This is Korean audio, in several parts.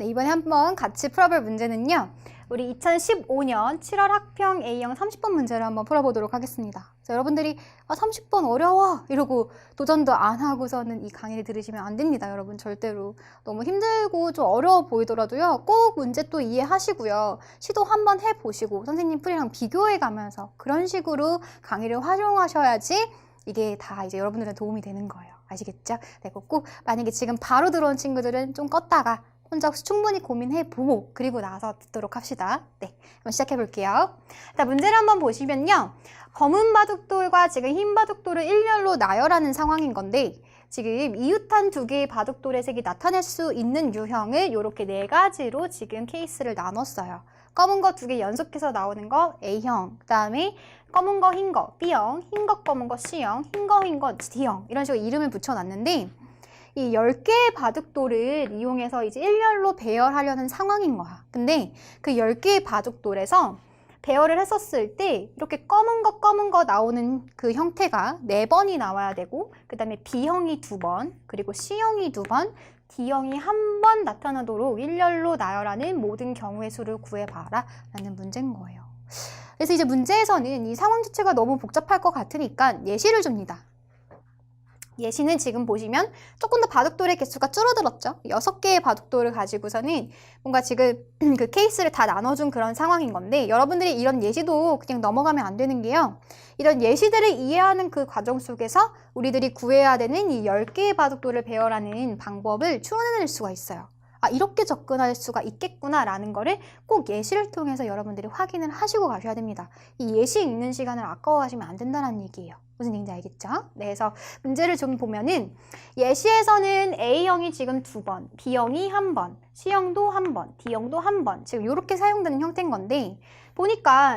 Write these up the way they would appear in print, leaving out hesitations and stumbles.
네, 이번에 한번 같이 풀어볼 문제는요. 우리 2015년 7월 학평 A형 30번 문제를 한번 풀어보도록 하겠습니다. 자, 여러분들이 30번 어려워 이러고 도전도 안 하고서는 이 강의를 들으시면 안 됩니다. 여러분 절대로. 너무 힘들고 좀 어려워 보이더라도요. 꼭 문제 또 이해하시고요. 시도 한번 해보시고 선생님 풀이랑 비교해 가면서 그런 식으로 강의를 활용하셔야지 이게 다 이제 여러분들한테 도움이 되는 거예요. 아시겠죠? 네, 꼭 만약에 지금 바로 들어온 친구들은 좀 껐다가 혼자 충분히 고민해보고 그리고 나서 듣도록 합시다. 네, 한번 시작해 볼게요. 자, 문제를 한번 보시면요. 검은 바둑돌과 지금 흰 바둑돌을 일렬로 나열하는 상황인 건데 지금 이웃한 두 개의 바둑돌의 색이 나타낼 수 있는 유형을 이렇게 네 가지로 지금 케이스를 나눴어요. 검은 거 두 개 연속해서 나오는 거 A형, 그 다음에 검은 거 흰 거 B형, 흰 거 검은 거 C형, 흰 거 흰 거 D형 이런 식으로 이름을 붙여놨는데 이 10개의 바둑돌을 이용해서 이제 일렬로 배열하려는 상황인 거야. 근데 그 10개의 바둑돌에서 배열을 했었을 때 이렇게 검은 거 나오는 그 형태가 4번이 나와야 되고 그 다음에 B형이 2번, 그리고 C형이 2번, D형이 1번 나타나도록 일렬로 나열하는 모든 경우의 수를 구해봐라 라는 문제인 거예요. 그래서 이제 문제에서는 이 상황 자체가 너무 복잡할 것 같으니까 예시를 줍니다. 예시는 지금 보시면 조금 더 바둑돌의 개수가 줄어들었죠. 6개의 바둑돌을 가지고서는 뭔가 지금 그 케이스를 다 나눠준 그런 상황인 건데 여러분들이 이런 예시도 그냥 넘어가면 안 되는 게요. 이런 예시들을 이해하는 그 과정 속에서 우리들이 구해야 되는 이 10개의 바둑돌을 배열하는 방법을 추론해낼 수가 있어요. 아, 이렇게 접근할 수가 있겠구나라는 거를 꼭 예시를 통해서 여러분들이 확인을 하시고 가셔야 됩니다. 이 예시 읽는 시간을 아까워하시면 안 된다는 얘기예요. 무슨 얘기인지 알겠죠? 네, 그래서 문제를 좀 보면은 예시에서는 A형이 지금 2번, B형이 1번, C형도 1번, D형도 1번 지금 이렇게 사용되는 형태인 건데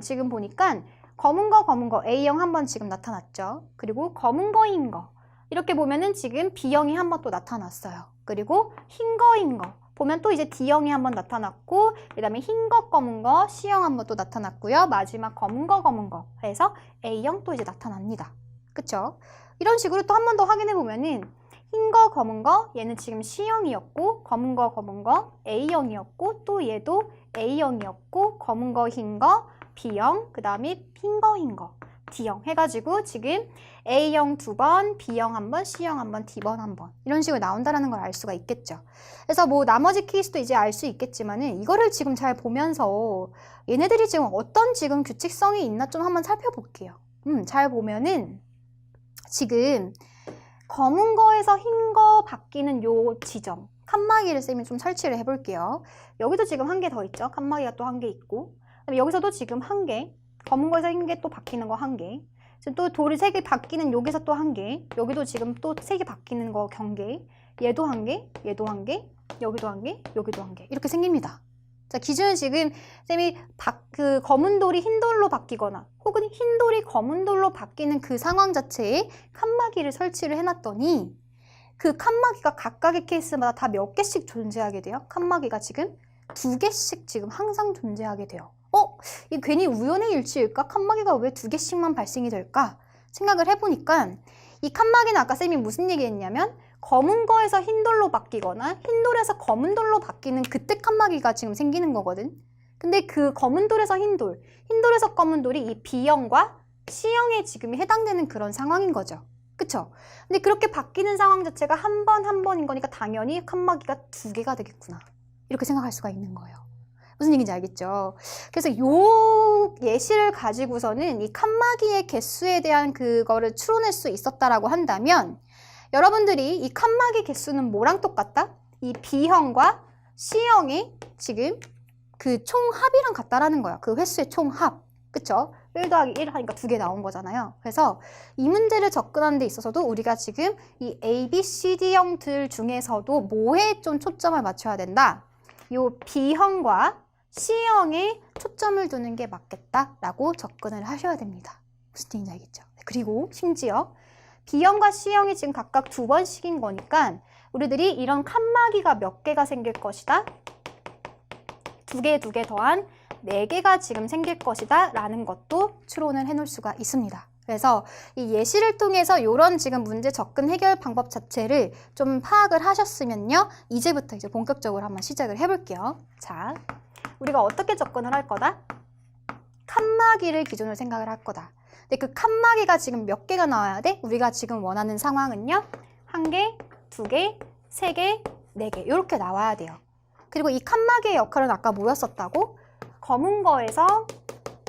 지금 보니까 검은 거 A형 1번 지금 나타났죠. 그리고 검은 거 흰 거 이렇게 보면은 지금 B형이 1번 또 나타났어요. 그리고 흰 거 보면 또 이제 D형이 한번 나타났고 그 다음에 흰 거, 검은 거, C형 한번 또 나타났고요. 마지막 검은 거 해서 A형 또 이제 나타납니다. 그쵸? 이런 식으로 또 한 번 더 확인해 보면은 흰 거, 검은 거 얘는 지금 C형이었고 검은 거 A형이었고 또 얘도 A형이었고 검은 거, 흰 거 B형 그 다음에 흰 거 D형 해가지고 지금 A형 2번, B형 1번, C형 1번, D번 1번 이런 식으로 나온다는 걸 알 수가 있겠죠. 그래서 뭐 나머지 케이스도 이제 알 수 있겠지만은 이거를 지금 잘 보면서 얘네들이 지금 어떤 지금 규칙성이 있나 좀 한번 살펴볼게요. 잘 보면은 지금 검은 거에서 흰 거 바뀌는 요 지점 칸막이를 쌤이 좀 설치를 해볼게요. 여기도 지금 한 개 더 있죠. 칸막이가 또 한 개 있고 그다음에 여기서도 지금 한 개 검은 거에서 흰 개 또 바뀌는 거 한 개 지금 또 돌이 3개 바뀌는 여기서 또 한 개 여기도 지금 또 3개 바뀌는 거 경계 얘도 한 개, 얘도 한 개, 여기도 한 개, 여기도 한 개 이렇게 생깁니다. 자, 기준은 지금 쌤이 그 검은 돌이 흰 돌로 바뀌거나 혹은 흰 돌이 검은 돌로 바뀌는 그 상황 자체에 칸막이를 설치를 해놨더니 그 칸막이가 각각의 케이스마다 다 몇 개씩 존재하게 돼요? 칸막이가 지금 2개씩 지금 항상 존재하게 돼요. 이게 괜히 우연의 일치일까? 칸막이가 왜 2개씩만 발생이 될까? 생각을 해보니까 이 칸막이는 아까 쌤이 무슨 얘기했냐면 검은 거에서 흰 돌로 바뀌거나 흰 돌에서 검은 돌로 바뀌는 그때 칸막이가 지금 생기는 거거든. 근데 그 검은 돌에서 흰 돌에서 검은 돌이 이 B형과 C형에 지금 해당되는 그런 상황인 거죠. 그쵸? 근데 그렇게 바뀌는 상황 자체가 한 번인 거니까 당연히 칸막이가 2개가 되겠구나. 이렇게 생각할 수가 있는 거예요. 무슨 얘기인지 알겠죠? 그래서 요 예시를 가지고서는 이 칸막이의 개수에 대한 그거를 추론할 수 있었다라고 한다면 여러분들이 이 칸막이 개수는 뭐랑 똑같다? 이 B형과 C형의 지금 그 총합이랑 같다라는 거야. 그 횟수의 총합. 그쵸? 1 더하기 1 하니까 2개 나온 거잖아요. 그래서 이 문제를 접근하는 데 있어서도 우리가 지금 이 A, B, C, D형들 중에서도 뭐에 좀 초점을 맞춰야 된다? 요 B형과 C형에 초점을 두는 게 맞겠다라고 접근을 하셔야 됩니다. 무슨 얘기인지 알겠죠? 그리고 심지어 B형과 C형이 지금 각각 2번씩인 거니까 우리들이 이런 칸막이가 몇 개가 생길 것이다? 2개 더한 4개가 지금 생길 것이다 라는 것도 추론을 해놓을 수가 있습니다. 그래서 이 예시를 통해서 이런 지금 문제 접근 해결 방법 자체를 좀 파악을 하셨으면요. 이제부터 이제 본격적으로 한번 시작을 해볼게요. 자, 우리가 어떻게 접근을 할 거다? 칸막이를 기준으로 생각을 할 거다. 근데 그 칸막이가 지금 몇 개가 나와야 돼? 우리가 지금 원하는 상황은요. 1개, 2개, 3개, 4개 이렇게 나와야 돼요. 그리고 이 칸막이의 역할은 아까 뭐였었다고? 검은 거에서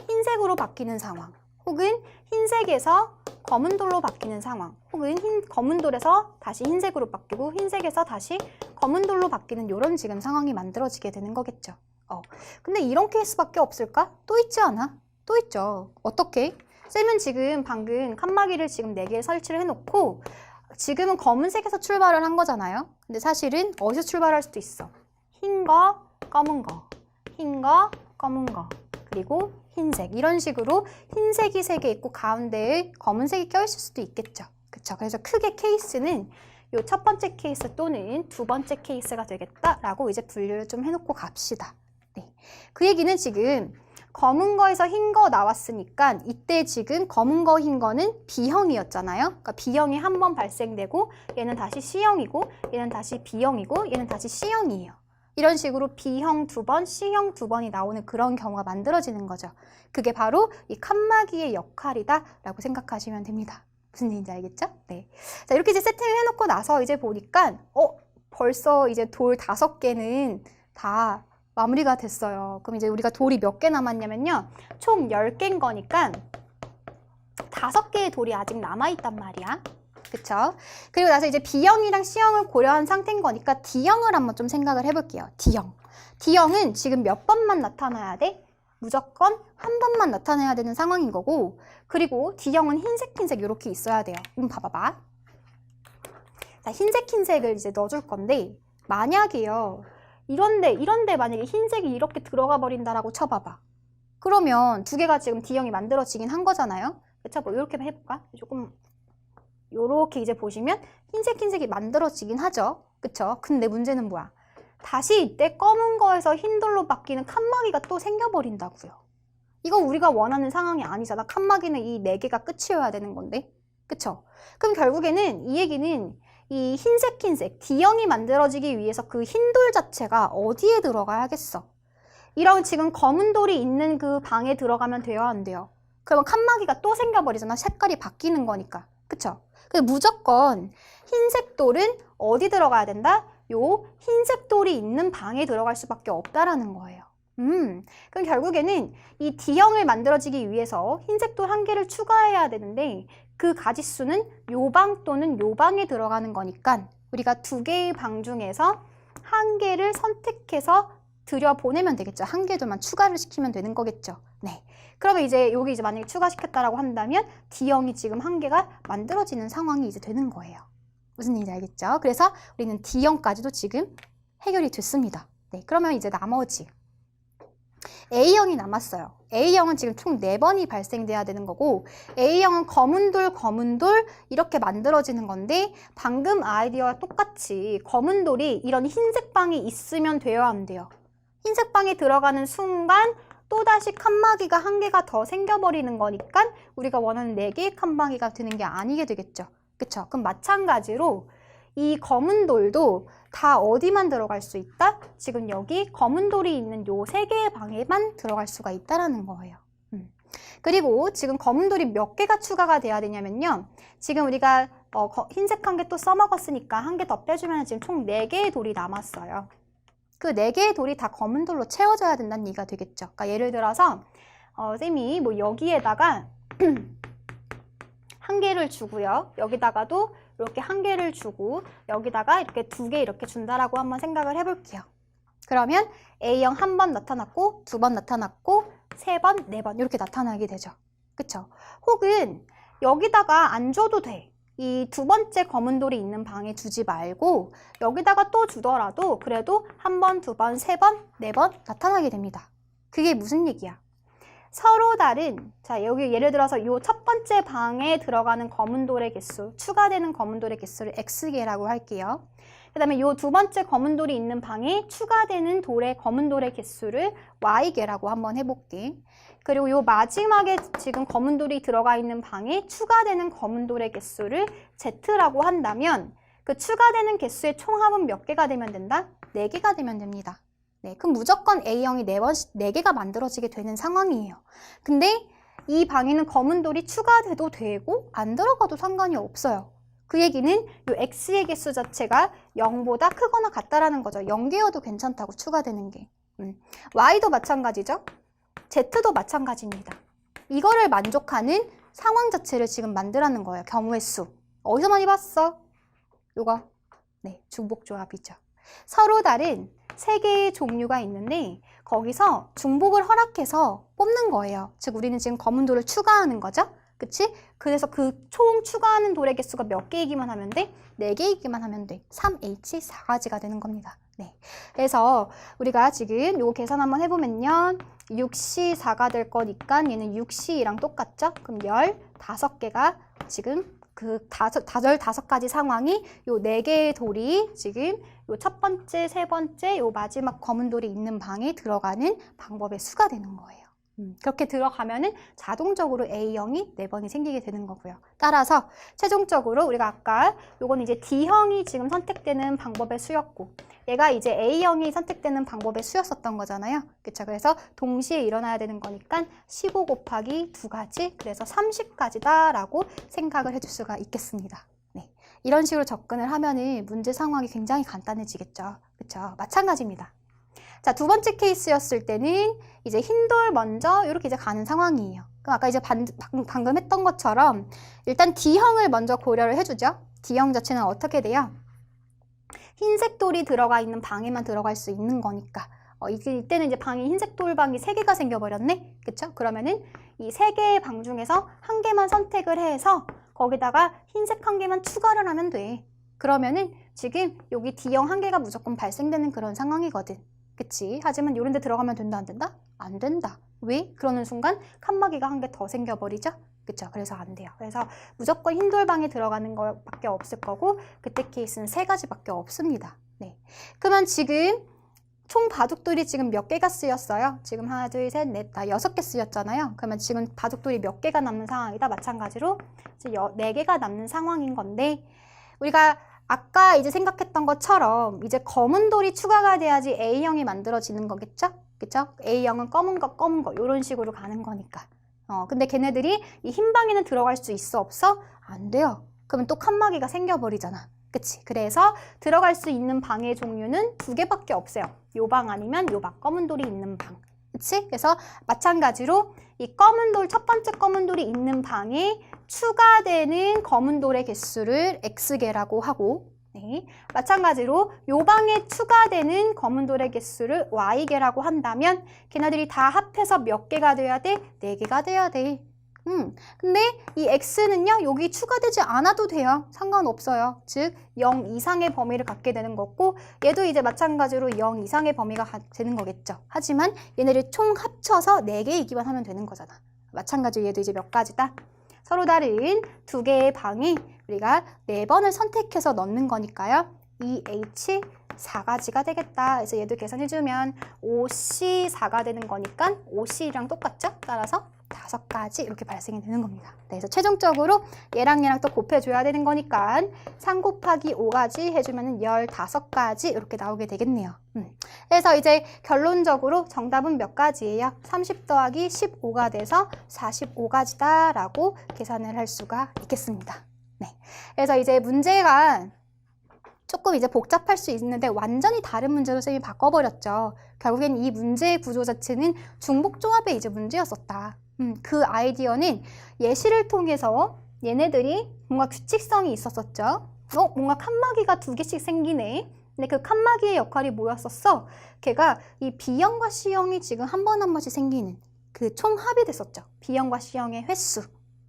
흰색으로 바뀌는 상황, 혹은 흰색에서 검은 돌로 바뀌는 상황, 혹은 검은 돌에서 다시 흰색으로 바뀌고 흰색에서 다시 검은 돌로 바뀌는 이런 지금 상황이 만들어지게 되는 거겠죠. 근데 이런 케이스밖에 없을까? 또 있지 않아? 또 있죠. 어떻게? 쌤은 지금 방금 칸막이를 지금 4개 설치를 해놓고 지금은 검은색에서 출발을 한 거잖아요. 근데 사실은 어디서 출발할 수도 있어. 흰 거, 검은 거, 흰 거, 검은 거, 그리고 흰색. 이런 식으로 흰색이 3개 있고 가운데에 검은색이 껴있을 수도 있겠죠. 그쵸? 그래서 크게 케이스는 요 첫 번째 케이스 또는 두 번째 케이스가 되겠다라고 이제 분류를 좀 해놓고 갑시다. 네. 그 얘기는 지금 검은 거에서 흰 거 나왔으니까 이때 지금 검은 거, 흰 거는 B형이었잖아요. 그러니까 B형이 한 번 발생되고 얘는 다시 C형이고 얘는 다시 B형이고 얘는 다시 C형이에요. 이런 식으로 B형 2번, C형 2번이 나오는 그런 경우가 만들어지는 거죠. 그게 바로 이 칸막이의 역할이다 라고 생각하시면 됩니다. 무슨 얘기인지 알겠죠? 네. 자, 이렇게 이제 세팅을 해놓고 나서 이제 보니까 벌써 이제 돌 5개는 다 마무리가 됐어요. 그럼 이제 우리가 돌이 몇 개 남았냐면요. 총 10개인 거니까 5개의 돌이 아직 남아있단 말이야. 그쵸? 그리고 나서 이제 B형이랑 C형을 고려한 상태인 거니까 D형을 한번 좀 생각을 해볼게요. D형. D형은 지금 몇 번만 나타나야 돼? 무조건 한 번만 나타나야 되는 상황인 거고, 그리고 D형은 흰색, 흰색 이렇게 있어야 돼요. 봐봐봐. 자, 흰색, 흰색을 이제 넣어줄 건데, 만약에요. 이런데 만약에 흰색이 이렇게 들어가 버린다라고 쳐봐봐. 그러면 2개가 지금 D형이 만들어지긴 한 거잖아요. 그쵸? 뭐 이렇게 해볼까? 조금 요렇게 이제 보시면 흰색이 만들어지긴 하죠. 그쵸? 근데 문제는 뭐야? 다시 이때 검은 거에서 흰 돌로 바뀌는 칸막이가 또 생겨버린다고요. 이거 우리가 원하는 상황이 아니잖아. 칸막이는 이 4개가 끝이어야 되는 건데. 그쵸? 그럼 결국에는 이 얘기는 이 흰색, D형이 만들어지기 위해서 그 흰 돌 자체가 어디에 들어가야겠어? 이런 지금 검은 돌이 있는 그 방에 들어가면 돼요, 안 돼요? 그러면 칸막이가 또 생겨버리잖아. 색깔이 바뀌는 거니까. 그쵸? 근데 무조건 흰색 돌은 어디 들어가야 된다? 요 흰색 돌이 있는 방에 들어갈 수밖에 없다라는 거예요. 그럼 결국에는 이 D형을 만들어지기 위해서 흰색 돌 1개를 추가해야 되는데 그 가지수는 요 방 또는 요 방에 들어가는 거니까 우리가 2개의 방 중에서 1개를 선택해서 들여보내면 되겠죠. 1개도만 추가를 시키면 되는 거겠죠. 네. 그러면 이제 여기 이제 만약에 추가시켰다라고 한다면 D형이 지금 1개가 만들어지는 상황이 이제 되는 거예요. 무슨 얘기인지 알겠죠? 그래서 우리는 D형까지도 지금 해결이 됐습니다. 네. 그러면 이제 나머지 A형이 남았어요. A형은 지금 총 4번이 발생돼야 되는 거고 A형은 검은 돌 이렇게 만들어지는 건데 방금 아이디어와 똑같이 검은 돌이 이런 흰색 방이 있으면 돼요, 안 돼요? 흰색 방에 들어가는 순간 또다시 칸막이가 1개가 더 생겨버리는 거니까 우리가 원하는 4개의 칸막이가 되는 게 아니게 되겠죠. 그쵸? 그럼 마찬가지로 이 검은 돌도 다 어디만 들어갈 수 있다? 지금 여기 검은 돌이 있는 요 3개의 방에만 들어갈 수가 있다라는 거예요. 그리고 지금 검은 돌이 몇 개가 추가가 돼야 되냐면요. 지금 우리가 흰색 1개 또 써먹었으니까 1개 더 빼주면 지금 총 4개의 돌이 남았어요. 그 4개의 돌이 다 검은 돌로 채워져야 된다는 얘기가 되겠죠. 그러니까 예를 들어서 쌤이 뭐 여기에다가 1개를 주고요. 여기다가도 이렇게 1개를 주고 여기다가 이렇게 2개 이렇게 준다라고 한번 생각을 해볼게요. 그러면 A형 1번 나타났고 2번 나타났고 3번, 4번 이렇게 나타나게 되죠. 그쵸? 혹은 여기다가 안 줘도 돼. 이 2번째 검은 돌이 있는 방에 두지 말고 여기다가 또 주더라도 그래도 1번, 2번, 3번, 4번 나타나게 됩니다. 그게 무슨 얘기야? 서로 다른, 자, 여기 예를 들어서 이 첫 번째 방에 들어가는 검은 돌의 개수, 추가되는 검은 돌의 개수를 X개라고 할게요. 그 다음에 이 두 번째 검은 돌이 있는 방에 추가되는 검은 돌의 개수를 Y개라고 한번 해볼게. 그리고 이 마지막에 지금 검은 돌이 들어가 있는 방에 추가되는 검은 돌의 개수를 Z라고 한다면 그 추가되는 개수의 총합은 몇 개가 되면 된다? 4개가 되면 됩니다. 네, 그럼 무조건 A형이 4개가 만들어지게 되는 상황이에요. 근데 이 방에는 검은 돌이 추가돼도 되고 안 들어가도 상관이 없어요. 그 얘기는 이 X의 개수 자체가 0보다 크거나 같다라는 거죠. 0개여도 괜찮다고 추가되는 게. Y도 마찬가지죠. Z도 마찬가지입니다. 이거를 만족하는 상황 자체를 지금 만들라는 거예요. 경우의 수. 어디서 많이 봤어? 요거. 네, 중복조합이죠. 서로 다른 3개의 종류가 있는데 거기서 중복을 허락해서 뽑는 거예요. 즉 우리는 지금 검은 돌을 추가하는 거죠. 그치? 그래서 그 총 추가하는 돌의 개수가 몇 개이기만 하면 돼? 4개이기만 하면 돼. 3H 4가지가 되는 겁니다. 네. 그래서 우리가 지금 요거 계산 한번 해보면요. 6C 4가 될 거니까 얘는 6C랑 똑같죠? 그럼 15개가 지금 그 15가지 상황이 요 4개의 돌이 지금 요 첫 번째, 세 번째, 요 마지막 검은 돌이 있는 방에 들어가는 방법의 수가 되는 거예요. 그렇게 들어가면은 자동적으로 A형이 4번이 생기게 되는 거고요. 따라서 최종적으로 우리가 아까 요건 이제 D형이 지금 선택되는 방법의 수였고 얘가 이제 A형이 선택되는 방법의 수였었던 거잖아요. 그쵸? 그래서 동시에 일어나야 되는 거니까 15 곱하기 2가지, 그래서 30가지다 라고 생각을 해줄 수가 있겠습니다. 네. 이런 식으로 접근을 하면은 문제 상황이 굉장히 간단해지겠죠. 그쵸? 마찬가지입니다. 자, 두 번째 케이스였을 때는 이제 흰 돌 먼저 이렇게 이제 가는 상황이에요. 그럼 아까 이제 방금 했던 것처럼 일단 D형을 먼저 고려를 해주죠. D형 자체는 어떻게 돼요? 흰색 돌이 들어가 있는 방에만 들어갈 수 있는 거니까. 이때는 이제 방이 흰색 돌방이 3개가 생겨버렸네? 그쵸? 그러면은 이 3개의 방 중에서 1개만 선택을 해서 거기다가 흰색 1개만 추가를 하면 돼. 그러면은 지금 여기 D형 1개가 무조건 발생되는 그런 상황이거든. 그치? 하지만 이런 데 들어가면 된다, 안 된다? 안 된다. 왜? 그러는 순간 칸막이가 1개 더 생겨버리죠? 그쵸? 그래서 안 돼요. 그래서 무조건 흰돌방에 들어가는 것밖에 없을 거고 그때 케이스는 3가지밖에 없습니다. 네. 그러면 지금 총 바둑돌이 지금 몇 개가 쓰였어요? 지금 하나, 둘, 셋, 넷, 다 6개 쓰였잖아요. 그러면 지금 바둑돌이 몇 개가 남는 상황이다? 마찬가지로 이제 4개가 남는 상황인 건데 우리가 아까 이제 생각했던 것처럼 이제 검은 돌이 추가가 돼야지 A형이 만들어지는 거겠죠? 그쵸? A형은 검은 거 이런 식으로 가는 거니까. 근데 걔네들이 이 흰 방에는 들어갈 수 있어 없어? 안 돼요. 그러면 또 칸막이가 생겨버리잖아. 그치? 그래서 들어갈 수 있는 방의 종류는 2개밖에 없어요. 요 방 아니면 요 방, 검은 돌이 있는 방. 그치? 그래서 마찬가지로 이 검은 돌, 첫 번째 검은 돌이 있는 방에 추가되는 검은 돌의 개수를 X개라고 하고, 네. 마찬가지로 요 방에 추가되는 검은 돌의 개수를 Y개라고 한다면 걔네들이 다 합해서 몇 개가 돼야 돼? 4개가 돼야 돼. 근데 이 X는요, 여기 추가되지 않아도 돼요. 상관없어요. 즉, 0 이상의 범위를 갖게 되는 거고, 얘도 이제 마찬가지로 0 이상의 범위가 되는 거겠죠. 하지만 얘네를 총 합쳐서 4개이기만 하면 되는 거잖아. 마찬가지로 얘도 이제 몇 가지다? 서로 다른 2개의 방이 우리가 4번을 선택해서 넣는 거니까요. 2H 4가지가 되겠다. 그래서 얘도 계산해주면 5C4가 되는 거니까 5C랑 똑같죠? 따라서 5가지 이렇게 발생이 되는 겁니다. 네, 그래서 최종적으로 얘랑 또 곱해줘야 되는 거니까 3 곱하기 5가지 해주면 15가지 이렇게 나오게 되겠네요. 그래서 이제 결론적으로 정답은 몇 가지예요? 30 더하기 15가 돼서 45가지다 라고 계산을 할 수가 있겠습니다. 네, 그래서 이제 문제가 조금 이제 복잡할 수 있는데 완전히 다른 문제로 쌤이 바꿔버렸죠. 결국엔 이 문제의 구조 자체는 중복조합의 이제 문제였었다. 그 아이디어는 예시를 통해서 얘네들이 뭔가 규칙성이 있었었죠. 뭔가 칸막이가 2개씩 생기네. 근데 그 칸막이의 역할이 뭐였었어? 걔가 이 B형과 C형이 지금 한 번 한 번씩 생기는 그 총합이 됐었죠. B형과 C형의 횟수.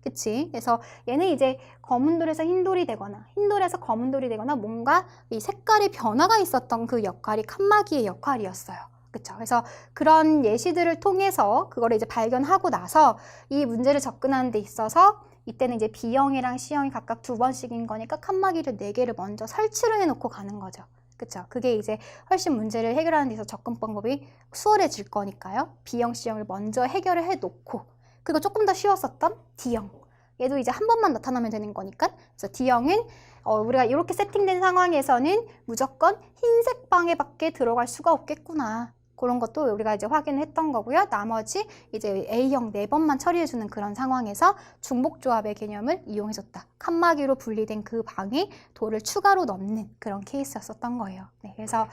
그치? 그래서 얘는 이제 검은 돌에서 흰 돌이 되거나 흰 돌에서 검은 돌이 되거나 뭔가 이 색깔의 변화가 있었던 그 역할이 칸막이의 역할이었어요. 그쵸? 그래서 그런 예시들을 통해서 그거를 이제 발견하고 나서 이 문제를 접근하는 데 있어서 이때는 이제 B형이랑 C형이 각각 2번씩인 거니까 칸막이를 4개를 먼저 설치를 해놓고 가는 거죠. 그쵸? 그게 이제 훨씬 문제를 해결하는 데 있어서 접근 방법이 수월해질 거니까요. B형, C형을 먼저 해결을 해놓고, 그리고 조금 더 쉬웠었던 D형. 얘도 이제 한 번만 나타나면 되는 거니까. 그래서 D형은 우리가 이렇게 세팅된 상황에서는 무조건 흰색 방에밖에 들어갈 수가 없겠구나. 그런 것도 우리가 이제 확인을 했던 거고요. 나머지 이제 A형 4번만 처리해주는 그런 상황에서 중복조합의 개념을 이용해줬다. 칸막이로 분리된 그 방에 돌을 추가로 넣는 그런 케이스였었던 거예요. 네, 그래서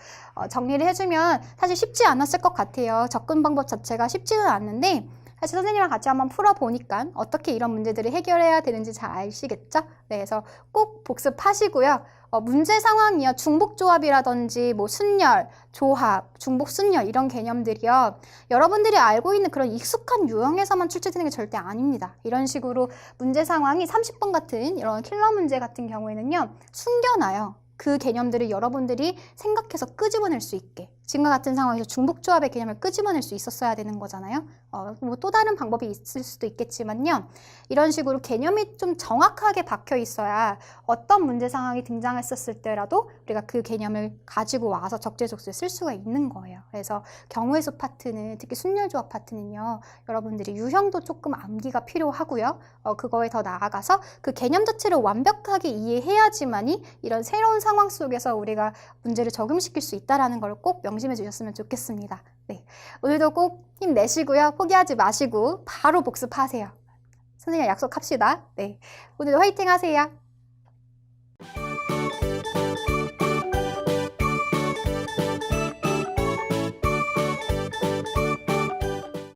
정리를 해주면 사실 쉽지 않았을 것 같아요. 접근 방법 자체가 쉽지는 않는데 사실 선생님이랑 같이 한번 풀어보니까 어떻게 이런 문제들을 해결해야 되는지 잘 아시겠죠? 네, 그래서 꼭 복습하시고요. 문제 상황이요. 중복조합이라든지 뭐 순열, 조합, 중복순열 이런 개념들이요. 여러분들이 알고 있는 그런 익숙한 유형에서만 출제되는 게 절대 아닙니다. 이런 식으로 문제 상황이 30번 같은 이런 킬러 문제 같은 경우에는요. 숨겨놔요. 그 개념들을 여러분들이 생각해서 끄집어낼 수 있게. 지금과 같은 상황에서 중복조합의 개념을 끄집어낼 수 있었어야 되는 거잖아요. 뭐 또 다른 방법이 있을 수도 있겠지만요. 이런 식으로 개념이 좀 정확하게 박혀 있어야 어떤 문제 상황이 등장했었을 때라도 우리가 그 개념을 가지고 와서 적재적소에 쓸 수가 있는 거예요. 그래서 경우의 수 파트는, 특히 순열조합 파트는요. 여러분들이 유형도 조금 암기가 필요하고요. 그거에 더 나아가서 그 개념 자체를 완벽하게 이해해야지만이 이런 새로운 상황 속에서 우리가 문제를 적용시킬 수 있다는 걸 꼭 명심해 주셨으면 좋겠습니다. 네, 오늘도 꼭 힘내시고요. 포기하지 마시고 바로 복습하세요. 선생님 약속합시다. 네, 오늘도 화이팅 하세요.